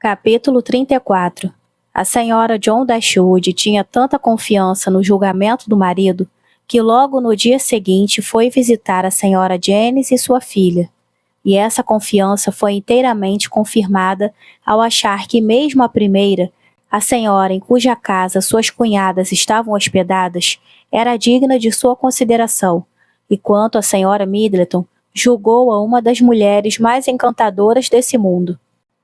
Capítulo 34. A senhora John Dashwood tinha tanta confiança no julgamento do marido que logo no dia seguinte foi visitar a senhora Janice e sua filha. E essa confiança foi inteiramente confirmada ao achar que mesmo a primeira, a senhora em cuja casa suas cunhadas estavam hospedadas, era digna de sua consideração, e quanto à senhora Middleton, julgou-a uma das mulheres mais encantadoras desse mundo.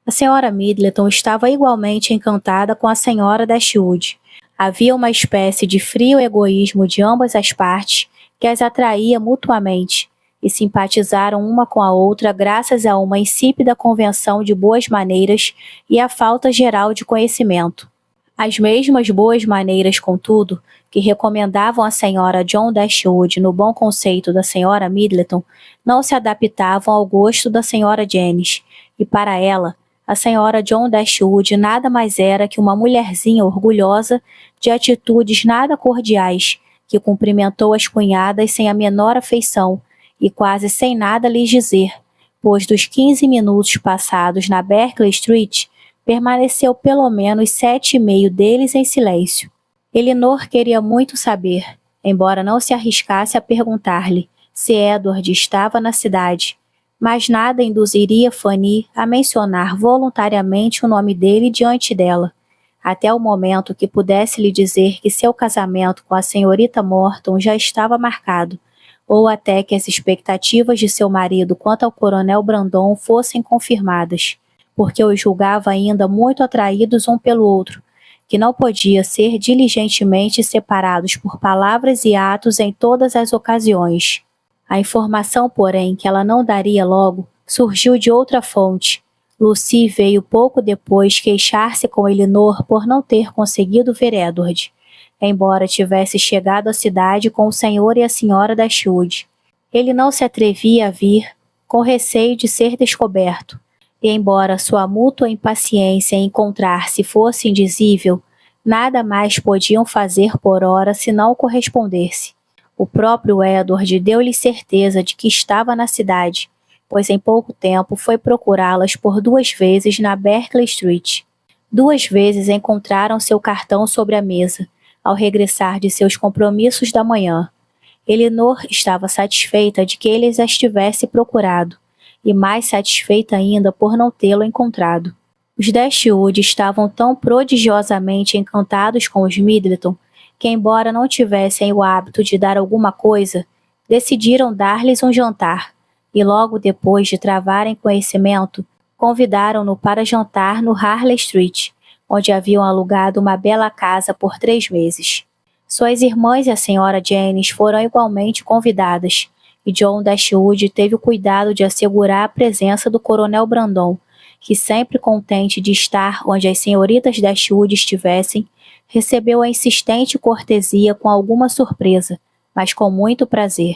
A senhora Middleton estava igualmente encantada com a senhora Dashwood. Havia uma espécie de frio egoísmo de ambas as partes que as atraía mutuamente, e simpatizaram uma com a outra graças a uma insípida convenção de boas maneiras e à falta geral de conhecimento. As mesmas boas maneiras, contudo, que recomendavam a senhora John Dashwood no bom conceito da senhora Middleton, não se adaptavam ao gosto da senhora Janice, e para ela, a senhora John Dashwood nada mais era que uma mulherzinha orgulhosa, de atitudes nada cordiais, que cumprimentou as cunhadas sem a menor afeição e quase sem nada lhes dizer, pois dos 15 minutos passados na Berkeley Street, permaneceu pelo menos 7,5 deles em silêncio. Elinor queria muito saber, embora não se arriscasse a perguntar-lhe, se Edward estava na cidade, mas nada induziria Fanny a mencionar voluntariamente o nome dele diante dela, até o momento que pudesse lhe dizer que seu casamento com a senhorita Morton já estava marcado, ou até que as expectativas de seu marido quanto ao coronel Brandon fossem confirmadas, porque os julgava ainda muito atraídos um pelo outro, que não podia ser diligentemente separados por palavras e atos em todas as ocasiões. A informação, porém, que ela não daria logo, surgiu de outra fonte. Lucy veio pouco depois queixar-se com Elinor por não ter conseguido ver Edward, embora tivesse chegado à cidade com o senhor e a senhora Dashwood. Ele não se atrevia a vir, com receio de ser descoberto, e embora sua mútua impaciência em encontrar-se fosse indizível, nada mais podiam fazer por ora senão corresponder-se. O próprio Edward deu-lhe certeza de que estava na cidade, pois em pouco tempo foi procurá-las por 2 vezes na Berkeley Street. 2 vezes encontraram seu cartão sobre a mesa, ao regressar de seus compromissos da manhã. Elinor estava satisfeita de que ele as tivesse procurado, e mais satisfeita ainda por não tê-lo encontrado. Os Dashwood estavam tão prodigiosamente encantados com os Middleton, que embora não tivessem o hábito de dar alguma coisa, decidiram dar-lhes um jantar, e logo depois de travarem conhecimento, convidaram-no para jantar no Harley Street, onde haviam alugado uma bela casa por 3 meses. Suas irmãs e a senhora Janice foram igualmente convidadas, e John Dashwood teve o cuidado de assegurar a presença do coronel Brandon, que sempre contente de estar onde as senhoritas Dashwood estivessem, recebeu a insistente cortesia com alguma surpresa, mas com muito prazer.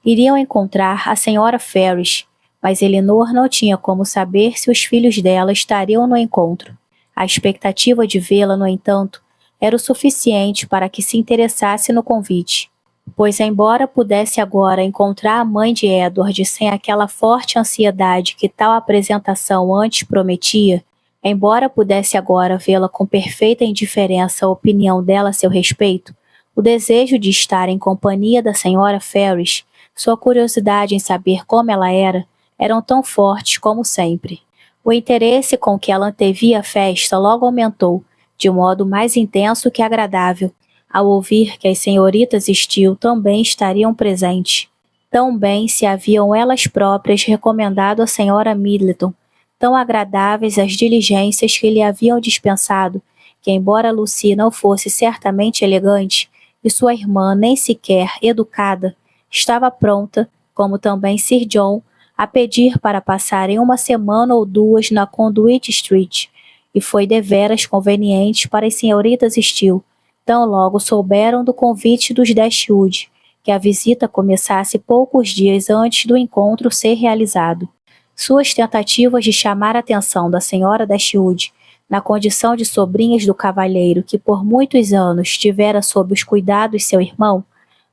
Iriam encontrar a senhora Ferris, mas Elinor não tinha como saber se os filhos dela estariam no encontro. A expectativa de vê-la, no entanto, era o suficiente para que se interessasse no convite, pois embora pudesse agora encontrar a mãe de Edward sem aquela forte ansiedade que tal apresentação antes prometia, embora pudesse agora vê-la com perfeita indiferença a opinião dela a seu respeito, o desejo de estar em companhia da senhora Ferris, sua curiosidade em saber como ela era, eram tão fortes como sempre. O interesse com que ela antevia a festa logo aumentou, de modo mais intenso que agradável, ao ouvir que as senhoritas Steele também estariam presentes. Tão bem se haviam elas próprias recomendado à senhora Middleton, tão agradáveis as diligências que lhe haviam dispensado, que embora Lucy não fosse certamente elegante, e sua irmã nem sequer educada, estava pronta, como também Sir John, a pedir para passarem 1 semana ou 2 na Conduit Street, e foi deveras conveniente para as senhoritas Steele, tão logo souberam do convite dos Dashwood, que a visita começasse poucos dias antes do encontro ser realizado. Suas tentativas de chamar a atenção da senhora Dashwood, na condição de sobrinhas do cavalheiro que por muitos anos tivera sob os cuidados seu irmão,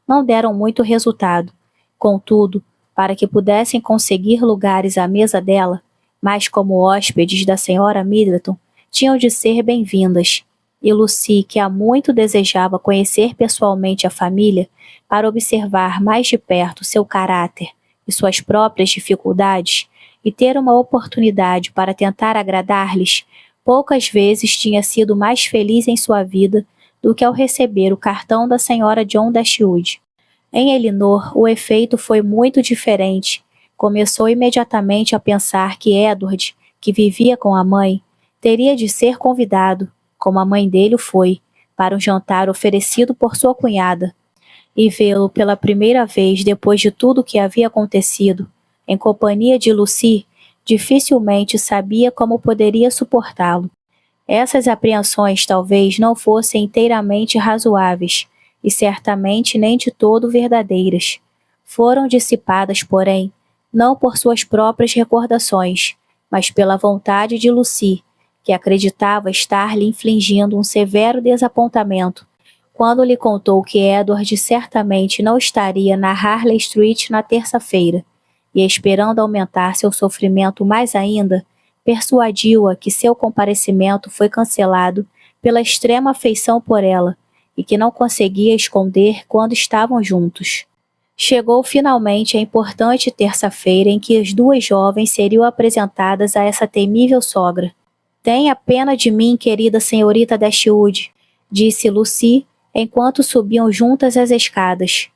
não deram muito resultado. Contudo, para que pudessem conseguir lugares à mesa dela, mas como hóspedes da senhora Middleton, tinham de ser bem-vindas, e Lucy, que há muito desejava conhecer pessoalmente a família para observar mais de perto seu caráter e suas próprias dificuldades e ter uma oportunidade para tentar agradar-lhes, poucas vezes tinha sido mais feliz em sua vida do que ao receber o cartão da senhora John Dashwood. Em Elinor, o efeito foi muito diferente. Começou imediatamente a pensar que Edward, que vivia com a mãe, teria de ser convidado, como a mãe dele o foi, para um jantar oferecido por sua cunhada, e vê-lo pela primeira vez depois de tudo o que havia acontecido, em companhia de Lucy, dificilmente sabia como poderia suportá-lo. Essas apreensões talvez não fossem inteiramente razoáveis, e certamente nem de todo verdadeiras. Foram dissipadas, porém, não por suas próprias recordações, mas pela vontade de Lucy, que acreditava estar lhe infligindo um severo desapontamento, quando lhe contou que Edward certamente não estaria na Harley Street na terça-feira, e esperando aumentar seu sofrimento mais ainda, persuadiu-a que seu comparecimento foi cancelado pela extrema afeição por ela, e que não conseguia esconder quando estavam juntos. Chegou finalmente a importante terça-feira em que as duas jovens seriam apresentadas a essa temível sogra. «Tenha pena de mim, querida senhorita Dashwood», disse Lucy, enquanto subiam juntas as escadas.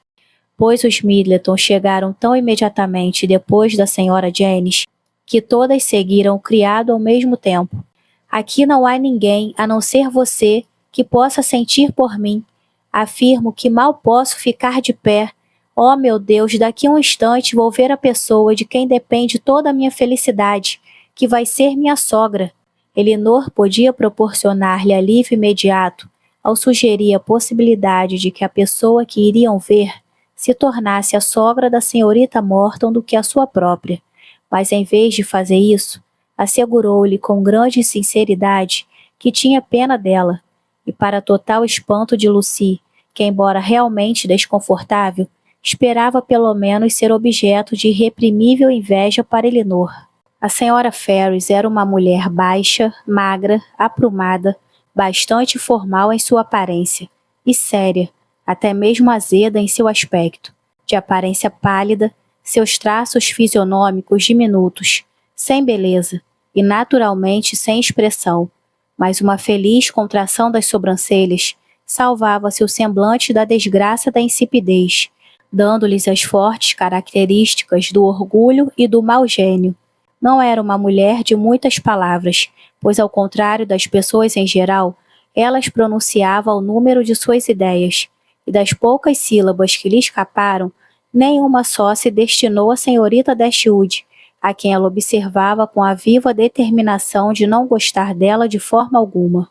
Pois os Middleton chegaram tão imediatamente depois da senhora Jennings, que todas seguiram o criado ao mesmo tempo. «Aqui não há ninguém, a não ser você, que possa sentir por mim. Afirmo que mal posso ficar de pé. Oh, meu Deus, daqui a um instante vou ver a pessoa de quem depende toda a minha felicidade, que vai ser minha sogra». Elinor podia proporcionar-lhe alívio imediato ao sugerir a possibilidade de que a pessoa que iriam ver se tornasse a sogra da senhorita Morton do que a sua própria, mas em vez de fazer isso, assegurou-lhe com grande sinceridade que tinha pena dela, e para total espanto de Lucy, que embora realmente desconfortável, esperava pelo menos ser objeto de irreprimível inveja para Elinor. A senhora Ferrars era uma mulher baixa, magra, aprumada, bastante formal em sua aparência, e séria, até mesmo azeda em seu aspecto, de aparência pálida, seus traços fisionômicos diminutos, sem beleza, e naturalmente sem expressão, mas uma feliz contração das sobrancelhas salvava seu semblante da desgraça da insipidez, dando-lhes as fortes características do orgulho e do mau gênio. Não era uma mulher de muitas palavras, pois ao contrário das pessoas em geral, elas pronunciava o número de suas ideias, e das poucas sílabas que lhe escaparam, nenhuma só se destinou à senhorita Dashwood, a quem ela observava com a viva determinação de não gostar dela de forma alguma.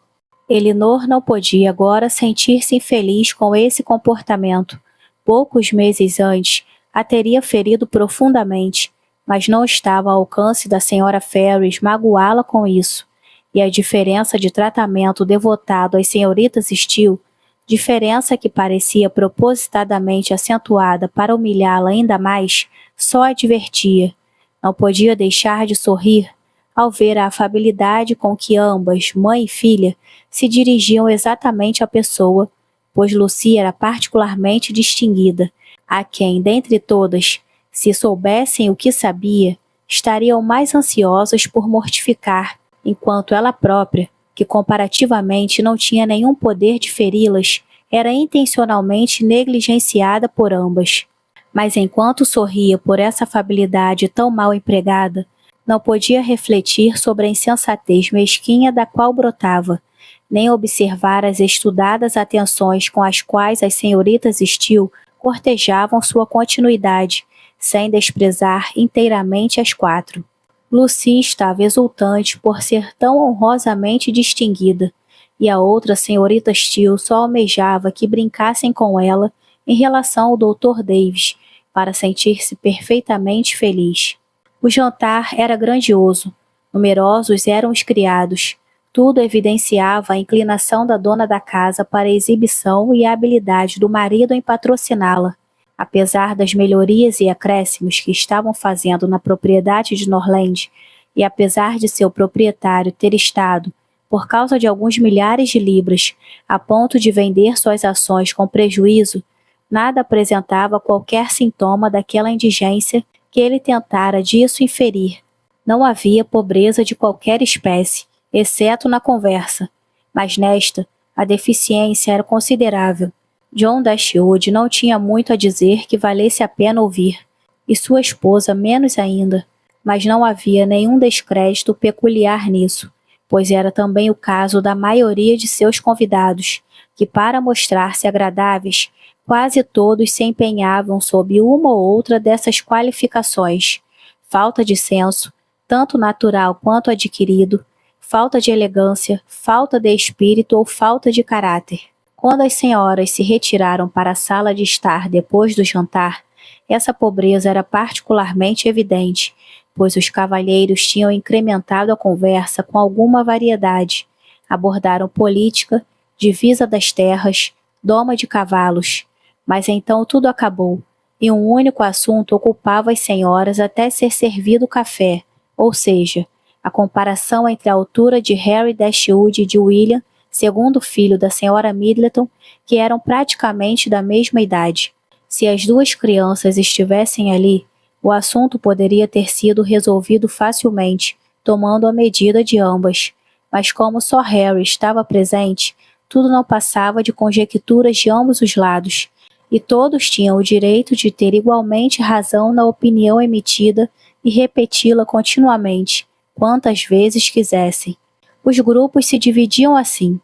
Elinor não podia agora sentir-se infeliz com esse comportamento. Poucos meses antes, a teria ferido profundamente, mas não estava ao alcance da senhora Ferrars magoá-la com isso, e a diferença de tratamento devotado às senhoritas Steele, diferença que parecia propositadamente acentuada para humilhá-la ainda mais, só a divertia. Não podia deixar de sorrir ao ver a afabilidade com que ambas, mãe e filha, se dirigiam exatamente à pessoa, pois Lucy era particularmente distinguida, a quem, dentre todas, se soubessem o que sabia, estariam mais ansiosas por mortificar, enquanto ela própria, que comparativamente não tinha nenhum poder de feri-las, era intencionalmente negligenciada por ambas. Mas enquanto sorria por essa afabilidade tão mal empregada, não podia refletir sobre a insensatez mesquinha da qual brotava, nem observar as estudadas atenções com as quais as senhoritas Steele cortejavam sua continuidade, sem desprezar inteiramente as quatro. Lucy estava exultante por ser tão honrosamente distinguida, e a outra senhorita Steele só almejava que brincassem com ela em relação ao Dr. Davis, para sentir-se perfeitamente feliz. O jantar era grandioso, numerosos eram os criados, tudo evidenciava a inclinação da dona da casa para a exibição e a habilidade do marido em patrociná-la. Apesar das melhorias e acréscimos que estavam fazendo na propriedade de Norland, e apesar de seu proprietário ter estado, por causa de alguns milhares de libras, a ponto de vender suas ações com prejuízo, nada apresentava qualquer sintoma daquela indigência que ele tentara disso inferir. Não havia pobreza de qualquer espécie, exceto na conversa, mas nesta, a deficiência era considerável. John Dashwood não tinha muito a dizer que valesse a pena ouvir, e sua esposa menos ainda, mas não havia nenhum descrédito peculiar nisso, pois era também o caso da maioria de seus convidados, que para mostrar-se agradáveis, quase todos se empenhavam sob uma ou outra dessas qualificações: falta de senso, tanto natural quanto adquirido, falta de elegância, falta de espírito ou falta de caráter. Quando as senhoras se retiraram para a sala de estar depois do jantar, essa pobreza era particularmente evidente, pois os cavalheiros tinham incrementado a conversa com alguma variedade. Abordaram política, divisa das terras, doma de cavalos. Mas então tudo acabou, e um único assunto ocupava as senhoras até ser servido o café, ou seja, a comparação entre a altura de Harry Dashwood e de William, segundo filho da senhora Middleton, que eram praticamente da mesma idade. Se as duas crianças estivessem ali, o assunto poderia ter sido resolvido facilmente, tomando a medida de ambas. Mas como só Harry estava presente, tudo não passava de conjecturas de ambos os lados, e todos tinham o direito de ter igualmente razão na opinião emitida e repeti-la continuamente, quantas vezes quisessem. Os grupos se dividiam assim.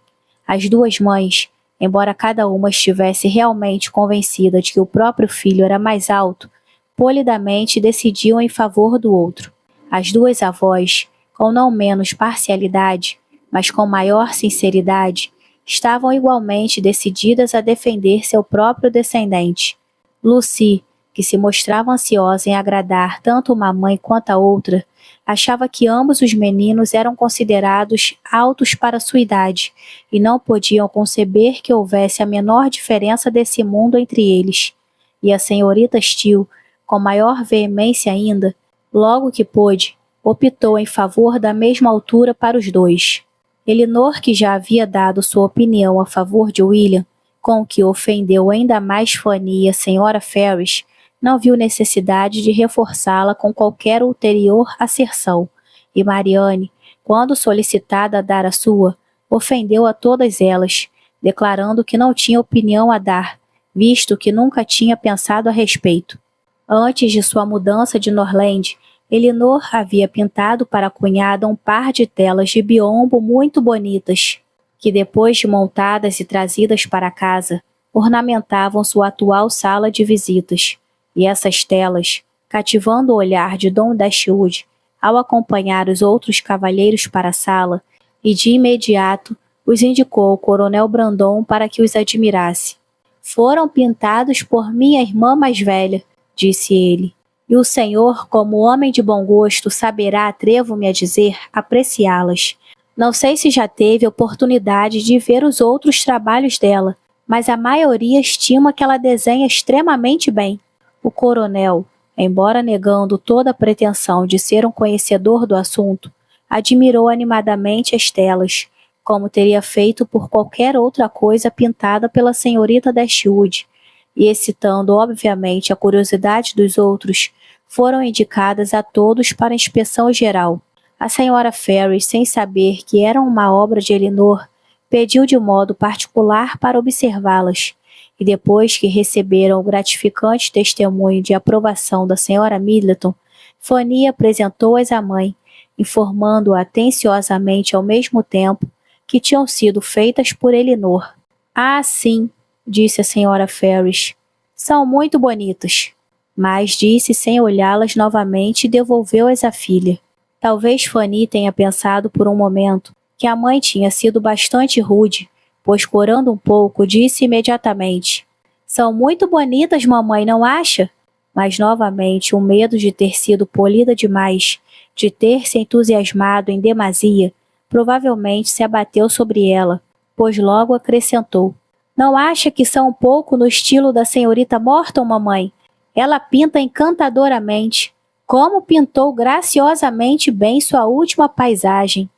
As duas mães, embora cada uma estivesse realmente convencida de que o próprio filho era mais alto, polidamente decidiam em favor do outro. As duas avós, com não menos parcialidade, mas com maior sinceridade, estavam igualmente decididas a defender seu próprio descendente. Lucy, que se mostrava ansiosa em agradar tanto uma mãe quanto a outra, achava que ambos os meninos eram considerados altos para sua idade e não podiam conceber que houvesse a menor diferença desse mundo entre eles. E a senhorita Steele, com maior veemência ainda, logo que pôde, optou em favor da mesma altura para os dois. Elinor, que já havia dado sua opinião a favor de William, com o que ofendeu ainda mais Fanny e a senhora Ferrars, não viu necessidade de reforçá-la com qualquer ulterior asserção, e Marianne, quando solicitada a dar a sua, ofendeu a todas elas, declarando que não tinha opinião a dar, visto que nunca tinha pensado a respeito. Antes de sua mudança de Norland, Elinor havia pintado para a cunhada um par de telas de biombo muito bonitas, que depois de montadas e trazidas para casa, ornamentavam sua atual sala de visitas. E essas telas, cativando o olhar de Dom Dashwood, ao acompanhar os outros cavalheiros para a sala, e de imediato os indicou ao coronel Brandon para que os admirasse. "Foram pintados por minha irmã mais velha", disse ele, "e o senhor, como homem de bom gosto, saberá, atrevo-me a dizer, apreciá-las. Não sei se já teve oportunidade de ver os outros trabalhos dela, mas a maioria estima que ela desenha extremamente bem." O coronel, embora negando toda a pretensão de ser um conhecedor do assunto, admirou animadamente as telas, como teria feito por qualquer outra coisa pintada pela senhorita Dashwood, e excitando obviamente a curiosidade dos outros, foram indicadas a todos para inspeção geral. A senhora Ferrars, sem saber que eram uma obra de Elinor, pediu de modo particular para observá-las, e depois que receberam o gratificante testemunho de aprovação da senhora Middleton, Fanny apresentou-as à mãe, informando-a atenciosamente ao mesmo tempo que tinham sido feitas por Elinor. "Ah, sim", disse a senhora Ferrars, "são muito bonitas." Mas disse sem olhá-las novamente e devolveu-as à filha. Talvez Fanny tenha pensado por um momento que a mãe tinha sido bastante rude, pois, corando um pouco, disse imediatamente: "São muito bonitas, mamãe, não acha?" Mas novamente o medo de ter sido polida demais, de ter se entusiasmado em demasia, provavelmente se abateu sobre ela, pois logo acrescentou: "Não acha que são um pouco no estilo da senhorita Morton, mamãe? Ela pinta encantadoramente, como pintou graciosamente bem sua última paisagem."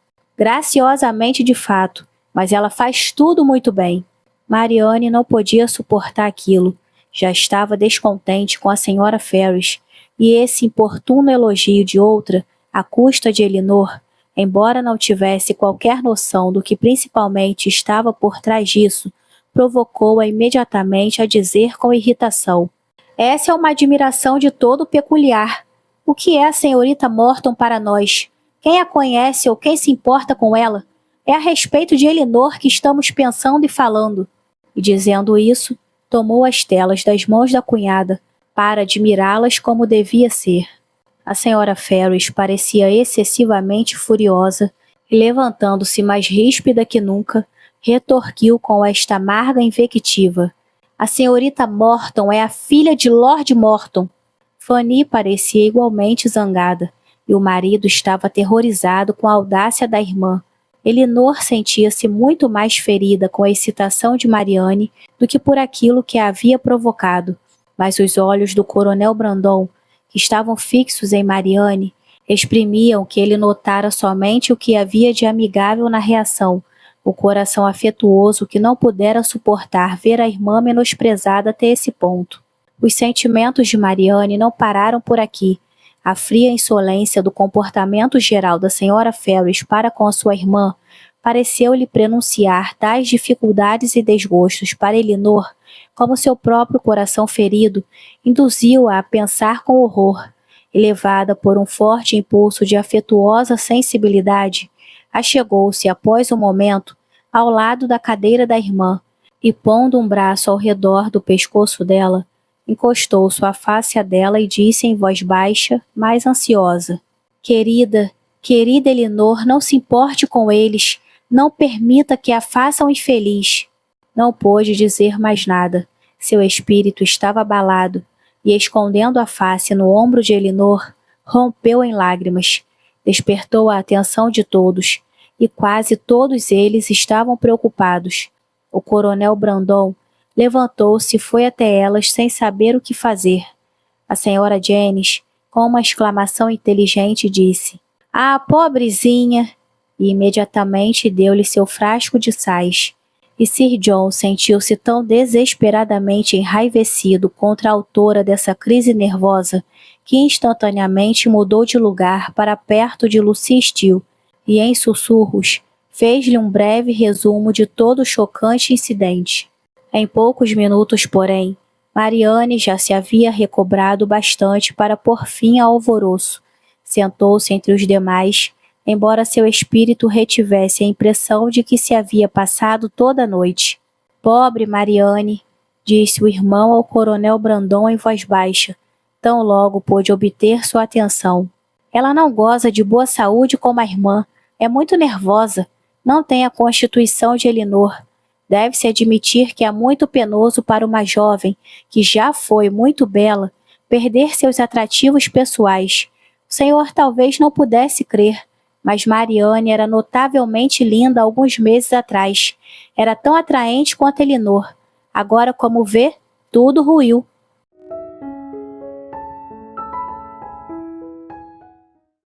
graciosamente de fato, mas ela faz tudo muito bem. Marianne não podia suportar aquilo. Já estava descontente com a senhora Ferris, e esse importuno elogio de outra, à custa de Elinor, embora não tivesse qualquer noção do que principalmente estava por trás disso, provocou-a imediatamente a dizer com irritação: essa é uma admiração de todo peculiar. O que é a senhorita Morton para nós? Quem a conhece ou quem se importa com ela? É a respeito de Elinor que estamos pensando e falando. E dizendo isso, tomou as telas das mãos da cunhada, para admirá-las como devia ser. A senhora Ferris parecia excessivamente furiosa, e levantando-se mais ríspida que nunca, retorquiu com esta amarga invectiva: a senhorita Morton é a filha de Lord Morton. Fanny parecia igualmente zangada, e o marido estava aterrorizado com a audácia da irmã. Elinor sentia-se muito mais ferida com a excitação de Marianne do que por aquilo que a havia provocado, mas os olhos do coronel Brandon, que estavam fixos em Marianne, exprimiam que ele notara somente o que havia de amigável na reação, o coração afetuoso que não pudera suportar ver a irmã menosprezada até esse ponto. Os sentimentos de Marianne não pararam por aqui. A fria insolência do comportamento geral da senhora Ferris para com a sua irmã pareceu-lhe prenunciar tais dificuldades e desgostos para Elinor, como seu próprio coração ferido induziu-a a pensar com horror, e levada por um forte impulso de afetuosa sensibilidade, achegou-se após um momento ao lado da cadeira da irmã e, pondo um braço ao redor do pescoço dela, encostou sua face a dela e disse em voz baixa, mais ansiosa: querida Elinor, não se importe com eles, não permita que a façam infeliz. Não pôde dizer mais nada. Seu espírito estava abalado, e escondendo a face no ombro de Elinor, rompeu em lágrimas. Despertou a atenção de todos, e quase todos eles estavam preocupados. O coronel Brandon levantou-se e foi até elas sem saber o que fazer. A senhora Jennings, com uma exclamação inteligente, disse: ah, pobrezinha! E imediatamente deu-lhe seu frasco de sais. E Sir John sentiu-se tão desesperadamente enraivecido contra a autora dessa crise nervosa que instantaneamente mudou de lugar para perto de Lucy Steele e, em sussurros, fez-lhe um breve resumo de todo o chocante incidente. Em poucos minutos, porém, Marianne já se havia recobrado bastante para pôr fim ao alvoroço. Sentou-se entre os demais, embora seu espírito retivesse a impressão de que se havia passado toda a noite. Pobre Marianne, disse o irmão ao coronel Brandon em voz baixa, tão logo pôde obter sua atenção. Ela não goza de boa saúde como a irmã, é muito nervosa, não tem a constituição de Elinor. Deve-se admitir que é muito penoso para uma jovem, que já foi muito bela, perder seus atrativos pessoais. O senhor talvez não pudesse crer, mas Marianne era notavelmente linda alguns meses atrás. Era tão atraente quanto Elinor. Agora, como vê, tudo ruiu.